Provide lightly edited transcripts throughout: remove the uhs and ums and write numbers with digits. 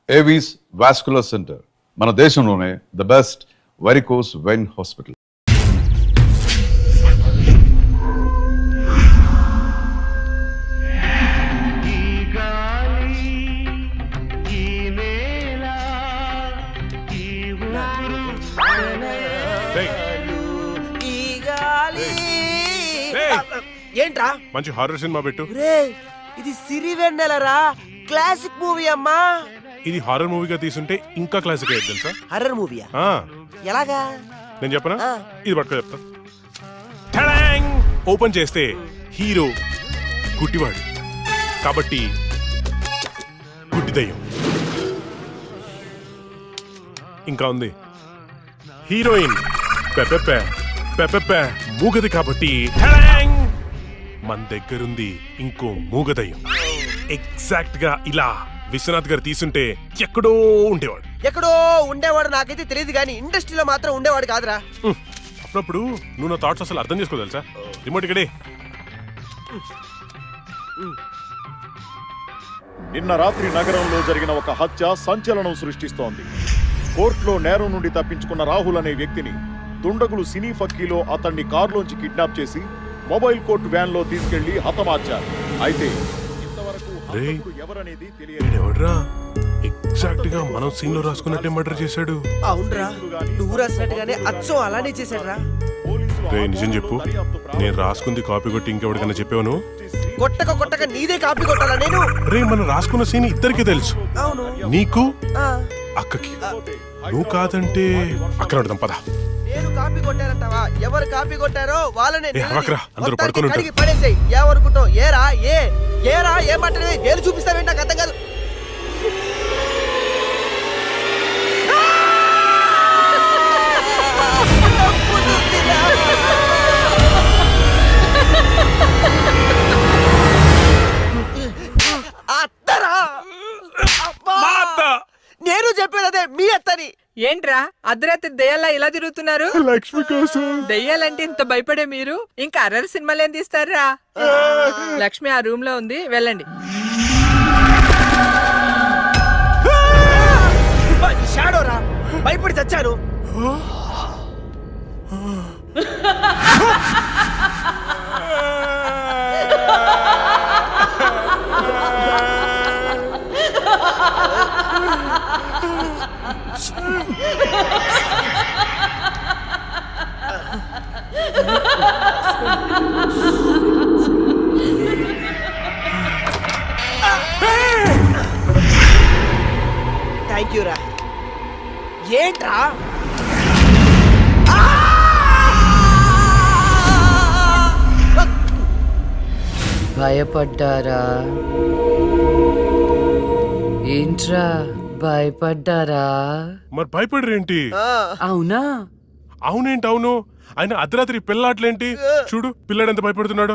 Avis vascular centre మన దేశంలోనే the best varicose vein hospital. ఏంట్రా మంచి హారర్ సినిమా పెట్టు. ఇది సిరివెన్నెలరా, క్లాసిక్ మూవీ అమ్మా. ఇది హారర్ మూవీగా తీసుంటే ఇంకా క్లాసిక్ అయ్యేది తెలుసా? హర్రర్ మూవీయా? ఎలాగా నేను చెప్పనా? ఇది పట్టుకో చెప్తా. ఓపెన్ చేస్తే హీరో గుడ్డివాడు కాబట్టి గుడ్డి దయ్యం. ఇంకా ఉంది హీరోయిన్ మూగది కాబట్టి మన దగ్గరుంది ఇంకో మూగదయ్యం. ఎగ్జాక్ట్ గా ఇలా విశ్వనాథ్ గారు తీసుంటే ఎక్కడో ఉండేవాడు. నాకైతే తెలియదు కానీ ఇండస్ట్రీలో మాత్రం ఉండేవాడు కాదురా. అప్పుడప్పుడు నువ్వు నా థాట్స్ అసలు అర్థం చేసుకో తెలుసా? రిమోట్ ఇక్కడే. నిన్న రాత్రి నగరంలో జరిగిన ఒక హత్య సంచలనం సృష్టిస్తోంది. కోర్టులో నేరం నుండి తప్పించుకున్న రాహుల్ అనే వ్యక్తిని దుండగులు సినీ ఫక్కీలో అతన్ని కారులోంచి కిడ్నాప్ చేసి మొబైల్ కోర్టు వ్యాన్ లో తీసుకెళ్లి హతమార్చారు. అయితే ఇంతవరకు ఎవరనేది తెలియదు. ఎగ్జాక్ట్ గా మనం సీన్ లో రాసుకున్నట్టే మర్డర్ చేశాడు. అవునరా, నువ్వు రాసినట్టుగానే అచ్చం అలానే చేశాడురా. నిజం చెప్పు, నేను రాసుకుంది కాపీ కొట్టి ఇంకెవరికైనా చెప్పాను? కొట్టక నీదే కాపీ కొట్టాలా నేను? మనం రాసుకున్న సీన్ ఇద్దరికి తెలుసు. అవును, నీకు అక్కకి. నువ్వు కాదంటే అక్కడ అడదాం పద. నేను కాపీ కొట్టారంటావా? ఎవరు కాపీ కొట్టారో వాళ్ళనే అందరూ పడుకుని పడేసాయి. ఏమనుకుంటావు? ఏరా ఏమంటారు? నేను చూపిస్తావేంటి? నాకు అర్థం కాదు. నేను చెప్పేది అదే, మీ అత్తని. ఏంట్రా అర్ధరాత్రి దెయ్యాలా ఇలా తిరుగుతున్నారు? లక్ష్మి కోసం. దెయ్యాలంటే ఇంత భయపడే మీరు ఇంకా అర్రర్ సినిమాలు ఏం తీస్తారా? లక్ష్మి ఆ రూమ్ లో ఉంది, వెళ్ళండి. షాడోరా, భయపడి చచ్చాను. థ్యాంక్ యూ రా. ఏంట్రా? భయపడ్డారా? ఏంట్రా భయపడ్డారా? మరి భయపడరేంటి? అవునా? అవునేంటి? అవును. ఆయన అర్ధరాత్రి పిల్లాట్లేంటి? చూడు పిల్లాడు ఎంత భయపడుతున్నాడు.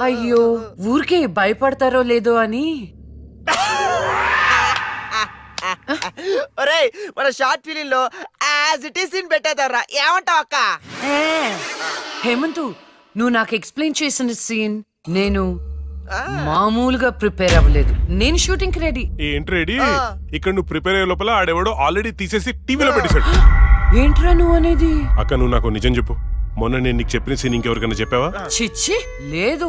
అయ్యో, ఊరికే భయపడతారో లేదో అని. ఒరేయ్, మన షార్ట్ ఫిలిం లో యాజ్ ఇట్ ఈస్ సీన్ పెట్టేదారా. ఏమంటావు అక్క? హేమంతు, నువ్వు నాకు ఎక్స్ప్లెయిన్ చేసిన సీన్ నేను మామూలుగా ప్రిపేర్ అవ్వలేదు. నేను షూటింగ్ కి రెడీ. ఏంటి రెడీ? ఇక్కడ నువ్వు ప్రిపేర్ అయ్యే లోపల ఆడెవడో ఆల్రెడీ తీసేసి టీవీలో పెట్టేశాడు. ఏంట్రా నువ్వు అనేది? అక్క నువ్వు నాకు నిజం చెప్పు, మొన్న నేను నీకు చెప్పిన సీన్ ఇంకెవరికైనా చెప్పావా? చిచ్చి లేదు.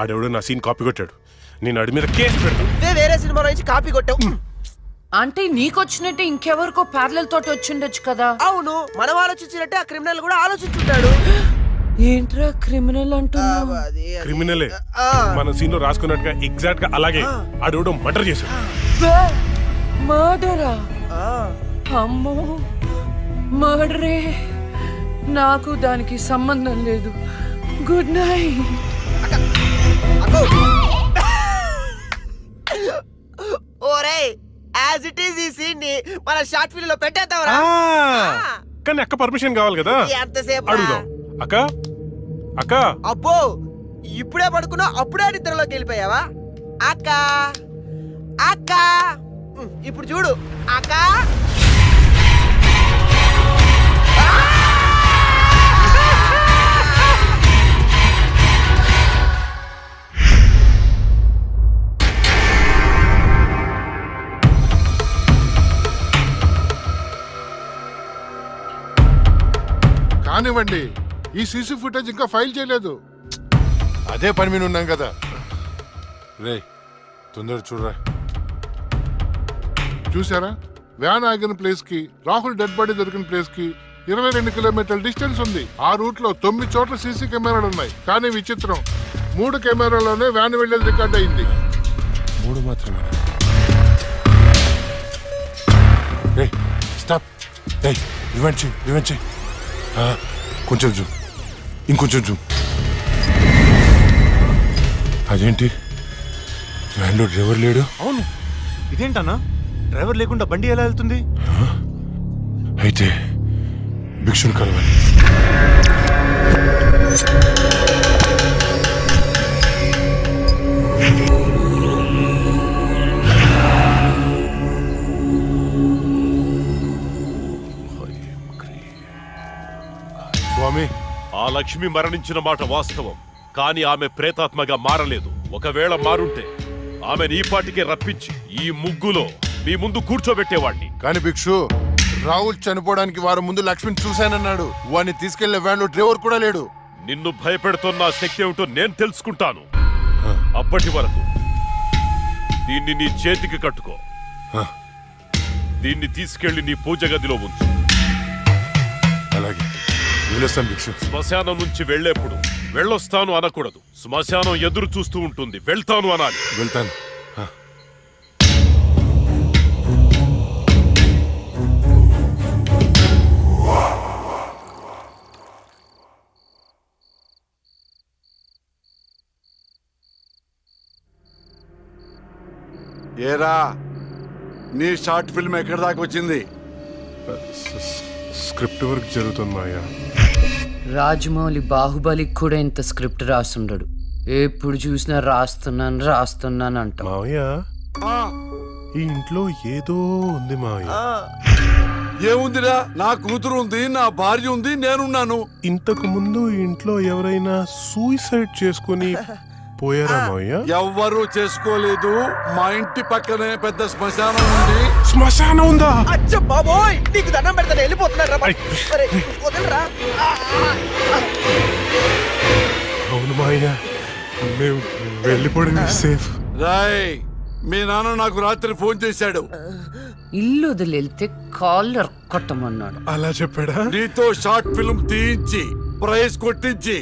ఆడెవడో నా సీన్ కాపీ కొట్టాడు. నేను ఆడి మీద కేసు పెడతాను. వేరే సినిమాలో నుంచి కాపీ కొట్టావు అంటే నీకొచ్చినట్టే ఇంకెవరికో ప్యారలల్ తోటి వచ్చిండొచ్చు కదా. అవును, మనం ఆలోచించినట్టే ఆ క్రిమినల్ కూడా ఆలోచించుంటాడు. ఏంట్రా క్రిమినల్ అంటున్నావు? క్రిమినలే. మన సీన్ లో రాసుకున్నట్టుగా ఎగ్జాక్ట్ గా అలాగే ఆడెవడో మర్డర్ చేశాడు. మర్డరా? అమ్మో, మర్డరే. నాకు దానికి సంబంధం లేదు. Good night. ఓరేయ్, యాజ్ ఇట్ ఈస్ ఈ సీన్ ని మన షార్ట్ ఫిల్మ్ లో పెట్టేద్దాంరా. కానీ అక్క పర్మిషన్ కావాలి కదా. ఎంతసేపు అడుగుదాం. అక్క అక్క. అబ్బో, ఇప్పుడే పడుకున్నా అప్పుడే నిద్రలోకి వెళ్ళిపోయావా? అక్క అక్క, ఇప్పుడు చూడు అక్క. రానివ్వండి. ఈ సీసీ ఫుటేజ్ ఇంకా ఫైల్ చేయలేదు. అదే పని మీద ఉన్నాం కదా. రే తొందర చూడరా. చూసారా, వ్యాన్ ఆగిన ప్లేస్ కి రాహుల్ డెడ్ బాడీ దొరికిన ప్లేస్ కి 22 కిలోమీటర్ల డిస్టెన్స్ ఉంది. ఆ రూట్ లో 9 చోట్ల సీసీ కెమెరాలు ఉన్నాయి. కానీ విచిత్రం, 3 కెమెరాలోనే వ్యాన్ వెళ్ళేది రికార్డ్ అయింది. 3 మాత్రమే. రే స్టాప్. రే రివెంజ్ కొంచెం జూమ్, ఇంకొంచెం జూమ్. అదేంటి వ్యాన్లో డ్రైవర్ లేడు? అవును, ఇదేంటన్నా డ్రైవర్ లేకుండా బండి ఎలా వెళ్తుంది? అయితే భిక్షుని కలవాలి. స్వామి, ఆ లక్ష్మి మరణించిన మాట వాస్తవం, కానీ ఆమె ప్రేతాత్మగా మారలేదు. ఒకవేళ మారుంటే ఆమె ఈ పాటికే రప్పించి ఈ ముగ్గులో మీ ముందు కూర్చోబెట్టేవాణ్ణి. కానీ భిక్షు, రాహుల్ చనిపోవడానికి వారం ముందు లక్ష్మిని చూశానన్నాడు. వాడిని తీసుకెళ్లే వ్యాన్లో డ్రైవర్ కూడా లేడు. నిన్ను భయపెడుతున్న శక్తి ఏమిటో నేను తెలుసుకుంటాను. అప్పటి వరకు దీన్ని నీ చేతికి కట్టుకో. దీన్ని తీసుకెళ్లి నీ పూజ గదిలో ఉంచు. అలాగే వెళ్ళొస్తాను భిక్షు. శ్మశానం నుంచి వెళ్లేప్పుడు వెళ్ళొస్తాను అనకూడదు. శ్మశానం ఎదురు చూస్తూ ఉంటుంది, వెళ్తాను అనాలి. వెళ్తాను. ఏరా, నీ షార్ట్ ఫిల్మ్ ఎక్కడి దాకా వచ్చింది? స్క్రిప్ట్ వర్క్ జరుగుతుంది మాయా. రాజమౌళి బాహుబలికి కూడా ఇంత స్క్రిప్ట్ రాస్తుండడు. ఎప్పుడు చూసినా రాస్తున్నాను అంటాం. మావయ్య, ఈ ఇంట్లో ఏదో ఉంది మావయ్య. ఏముందిరా, నా కూతురు ఉంది, నా భార్య ఉంది, నేనున్నాను. ఇంతకు ముందు ఈ ఇంట్లో ఎవరైనా సూసైడ్ చేసుకుని పోయారా మావయ్య? ఎవ్వరూ చేసుకోలేదు. మా ఇంటి పక్కనే పెద్ద శ్మశానం ఉంది. శ్మశానం ఉందా? అచ్చ బాబోయ్, నీకు దండం పెడతాను, వెళ్ళిపోతున్నారా? వదలరా. అవును మావయ్య, మేము వెళ్ళిపోవడం సేఫ్. రాయ్, మీ నాన్న నాకు రాత్రి ఫోన్ చేశాడు. ఇల్లు వదిలేళ్తే కాళ్ళు కొట్టమన్నాడు. అలా చెప్పాడా? నీతో షార్ట్ ఫిల్మ్ తీయించి ప్రైజ్ కొట్టించి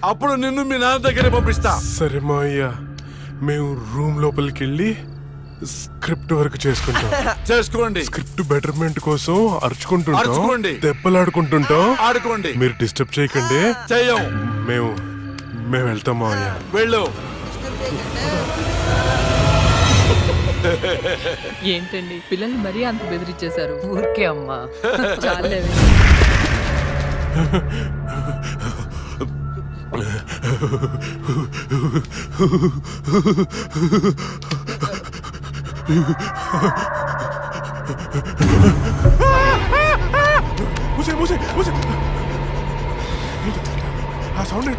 అప్పుడు నిన్ను మీ నాన్న దగ్గర పంపిస్తా. సరే మావయ్య, మేము రూమ్ లోపలికి వెళ్ళి స్క్రిప్ట్ వర్క్ చేసుకుంటాం. చేసుకోండి. స్క్రిప్ట్ బెటర్మెంట్ కోసం అరుచుకుంటుంటాం, అరుచుకోండి. దెబ్బలాడుకుంటుంటాం. ఆడుకోండి. మీరు డిస్టర్బ్ చేయకండి. చెయ్యం. మేము వెళ్తాం మావయ్య. వెళ్ళు. ఏంటండి పిల్లల్ని మరీ అంత బెదిరించేశారు? ఊరికే అమ్మా. చాలే. మూసే ఆ సౌండ్.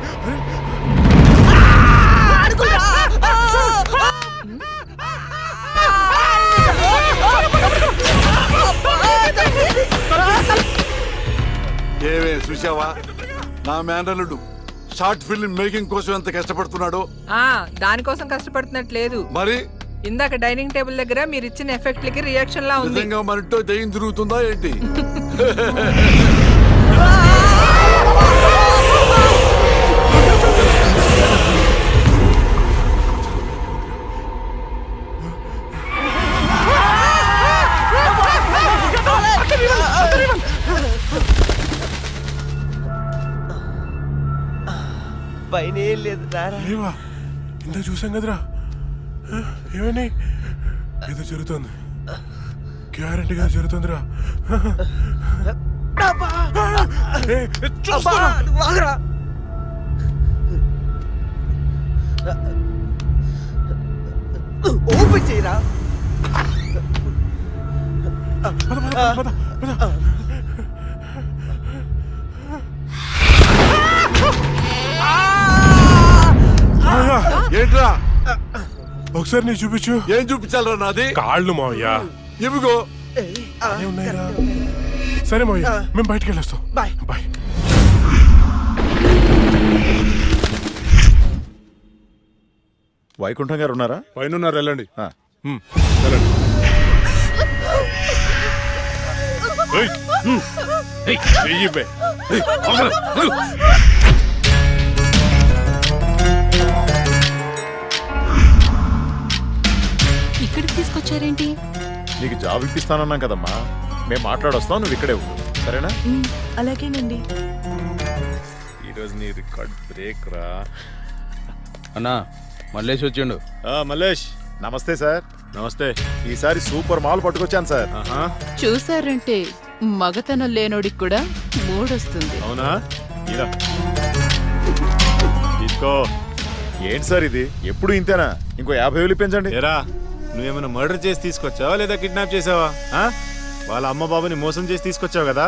ఏమే చూసావా, నా మేనల్లుడు షార్ట్ ఫిల్మ్ మేకింగ్ కోసం ఎంత కష్టపడుతున్నాడో. దానికోసం కష్టపడుతున్నట్లేదు. మరి ఇందాక డైనింగ్ టేబుల్ దగ్గర మీరు ఇచ్చిన ఎఫెక్ట్లకి రియాక్షన్ లా ఉంది. నిజంగా మరింటో దయ్యం తిరుగుతుందా ఏంటి? పైన ఏం లేదు, రారా. లేవా? ఇంత చూసాం కదరా. ఏమని? ఏదో జరుగుతుంది, గ్యారంటీగా జరుగుతుందిరా. ఓపెన్ చేయరా. ఏంట్రా? ఒకసారి నీ చూపించు. ఏం చూపించాలరా? నాది కాళ్ళు మావయ్య. ఇవిగో ఉన్నాయిరా. సరే మావయ్య, మేము బయటికి వెళ్ళొస్తాం. బాయ్. బాయ్. వైకుంఠం గారు ఉన్నారా? పైన ఉన్నారు, వెళ్ళండి. ఆ. వెళ్ళండి. ఏయ్, ఏయ్, చెయ్యి ఇవ్వే. ఏయ్, ఆగరా, ఆగు. ఇక్కడికి తీసుకొచ్చారేంటి? నీకు జాబ్ ఇప్పిస్తానన్నాం కదమ్మా, మేము మాట్లాడొస్తాం, నువ్వు ఇక్కడే ఉండు, సరేనా? అలాగేనండి. ఈరోజు నీ రికార్డ్ బ్రేక్ రా. అన్నా మల్లేష్ వచ్చిండు. మల్లేష్ నమస్తే సార్. నమస్తే. ఈసారి సూపర్ మాల్ పట్టుకొచ్చాను సార్. చూసారంటే మగతనం లేనోడికి కూడా మూడొస్తుంది. అవునా? ఇరా తీసుకో. ఏంటి సార్ ఇది, ఎప్పుడు ఇంతేనా? ఇంకో 50,000 పెంచండి. ఏరా, నువ్వేమైనా మర్డర్ చేసి తీసుకొచ్చావా లేదా కిడ్నాప్ చేసావా? వాళ్ళ అమ్మ బాబుని మోసం చేసి తీసుకొచ్చావు కదా,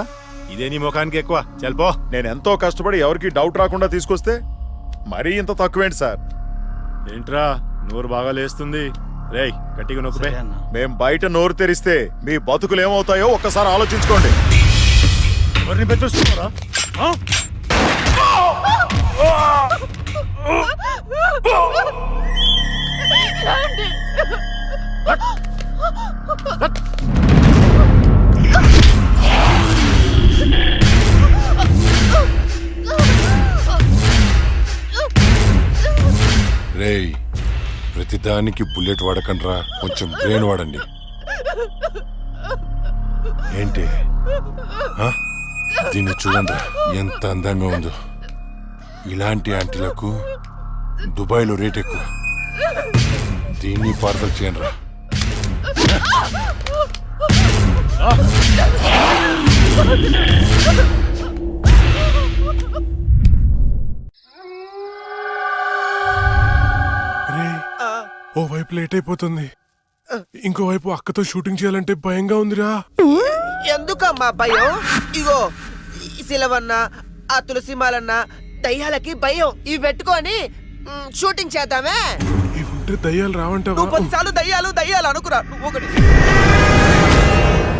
ఇదే నీ ముఖానికి ఎక్కువ. చల్పో. నేను ఎంతో కష్టపడి ఎవరికి డౌట్ రాకుండా తీసుకొస్తే మరీ ఇంత తక్కువేంటి సార్? ఏంట్రా నోరు బాగా లేస్తుంది? రేయ్ గట్టిగా నొక్కుపే. మేం బయట నోరు తెరిస్తే మీ బతుకులు ఏమవుతాయో ఒక్కసారి ఆలోచించుకోండి. ఎవరిని బెదిరిస్తున్నారా? రేయ్, ప్రతిదానికి బుల్లెట్ వాడకండ్రా, కొంచెం బ్రెయిన్ వాడండి. ఏంటి ఆ? దీన్ని చూడండి ఎంత అందంగా ఉందో. ఇలాంటి ఆంటీలకు దుబాయ్లో రేట్ ఎక్కువ. దీన్ని పార్సల్ చేయండి రా. ఓ వైపు లేట్ అయిపోతుంది, ఇంకోవైపు అక్కతో షూటింగ్ చేయాలంటే భయంగా ఉందిరా. ఎందుకమ్మా భయం? ఇగో ఈ శిలవన్న, ఆ తులసిమాలన్న దయ్యాలకి భయం. ఇవి పెట్టుకొని షూటింగ్ చేద్దామే. ఇవి ఉంటే దయ్యాలు రావంటావా? నువ్వు 10 సార్లు దయ్యాలు దయ్యాలు అనుకురా. నువ్వు ఒకటి.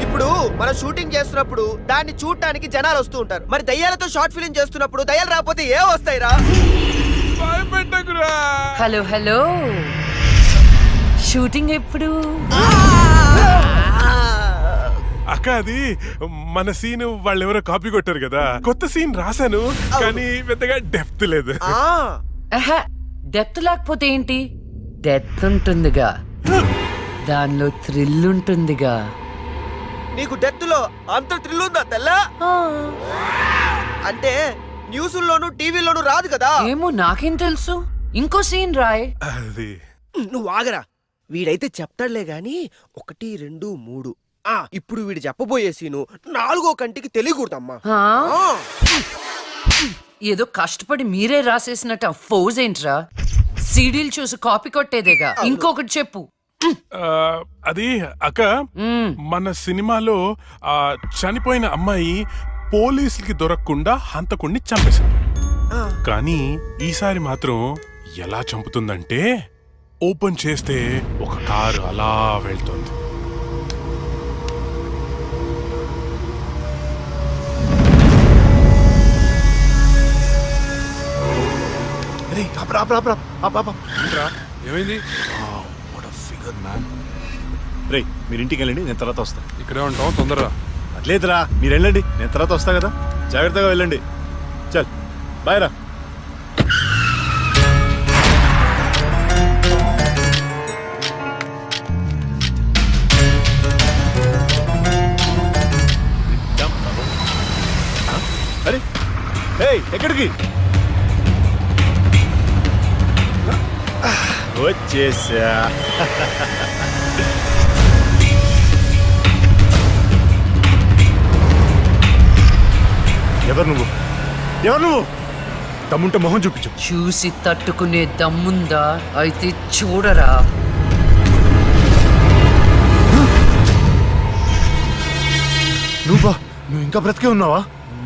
ఇప్పుడు మనం షూటింగ్ చేస్తున్నప్పుడు దాన్ని చూడటానికి జనాలు వస్తూ ఉంటారు. మరి దయ్యాలతో షార్ట్ ఫిల్మ్ చేస్తున్నప్పుడు దయ్యాలు రాకపోతే ఏ వస్తాయిరా? భయపెట్టకురా. హలో హలో, షూటింగ్ ఎప్పుడు? అక్క, అది మన సీన్ వాళ్ళు ఎవరో కాపీ కొట్టారు కదా, కొత్త సీన్ రాశాను కానీ పెద్దగా డెప్త్ లేదు. డెప్త్ లేకపోతే ఏంటి? డెత్ ఉంటుందిగా, దానిలో థ్రిల్ ఉంటుందిగా. నీకు డెత్ లో అంత థ్రిల్ ఉందా తెల్ల? అంటే న్యూస్లోను టీవీలోను రాదు కదా. ఏమో నాకేం తెలుసు. ఇంకో సీన్ రాయ్. అది నువ్వు ఆగరా, వీడైతే చెప్తాడులే గాని 1, 2, 3. ఇప్పుడు వీడు చెప్పబోయే సీను 4వ కంటికి తెలియకూడదమ్మా. ఏదో కష్టపడి మీరే రాసేసినట్టు ఆ ఫోజ్ ఏంట్రా? సీడీలు చూసి కాపీ కొట్టేదేగా. ఇంకొకటి చెప్పు. అది అక్క, మన సినిమాలో ఆ చనిపోయిన అమ్మాయి పోలీసులకి దొరకకుండా హంతకుణ్ణి చంపేసింది. కానీ ఈసారి మాత్రం ఎలా చంపుతుందంటే, ఓపెన్ చేస్తే ఒక కారు అలా వెళ్తుంది. ఏమైంది? రే, మీరు ఇంటికి వెళ్ళండి, నేను తర్వాత వస్తా. ఇక్కడే ఉంటాం, తొందరగా. అట్లేదురా, మీరు వెళ్ళండి, నేను తర్వాత వస్తా కదా. జాగ్రత్తగా వెళ్ళండి. చల్ బాయ్ రా. అరే ఎక్కడికి వచ్చేసా? ఎవరు నువ్వు? ఎవరు నువ్వు? దమ్ముంటే మొహం చూపించు. చూసి తట్టుకునే దమ్ముందా? అయితే చూడరా. నువ్వు ఇంకా బ్రతికే ఉన్నావా?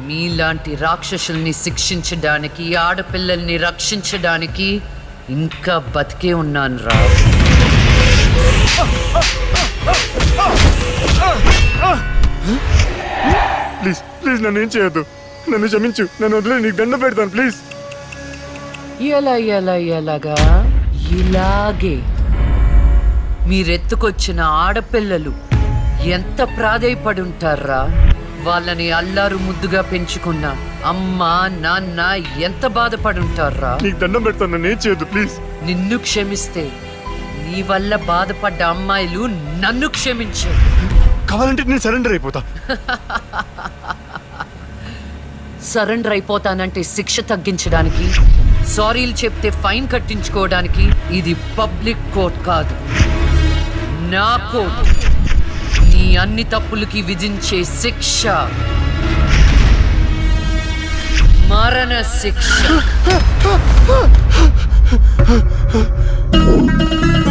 మీలాంటి రాక్షసుల్ని శిక్షించడానికి, ఆడపిల్లల్ని రక్షించడానికి ఇంకా బతికే ఉన్నాను రా. ప్లీజ్ ప్లీజ్ నన్ను ఏం చేయొద్దు, నన్ను క్షమించు, నన్ను వదిలే, నీకు దండం పెడతాను ప్లీజ్. ఎలాగా ఇలాగే మీరెత్తుకొచ్చిన ఆడపిల్లలు ఎంత ప్రాధేయపడుంటారా? వాళ్ళని అల్లారు ముద్దుగా పెంచుకున్న అమ్మ నాన్న ఎంత బాధపడుంటారా? నీకు దండం పెడతాను, నేను చేయొద్దు ప్లీజ్. నిన్ను క్షమిస్తే నీ వల్ల బాధపడ్డ అమ్మాయిలు నన్ను క్షమించే. కావాలంటే నేను సరెండర్ అయిపోతా. సరెండర్ అయిపోతానంటే శిక్ష తగ్గించడానికి, సారీలు చెప్తే ఫైన్ కట్టించుకోవడానికి ఇది పబ్లిక్ కోర్ట్ కాదు, నా కోర్ట్. నీ అన్ని తప్పులకి విధించే శిక్ష మరణ శిక్ష.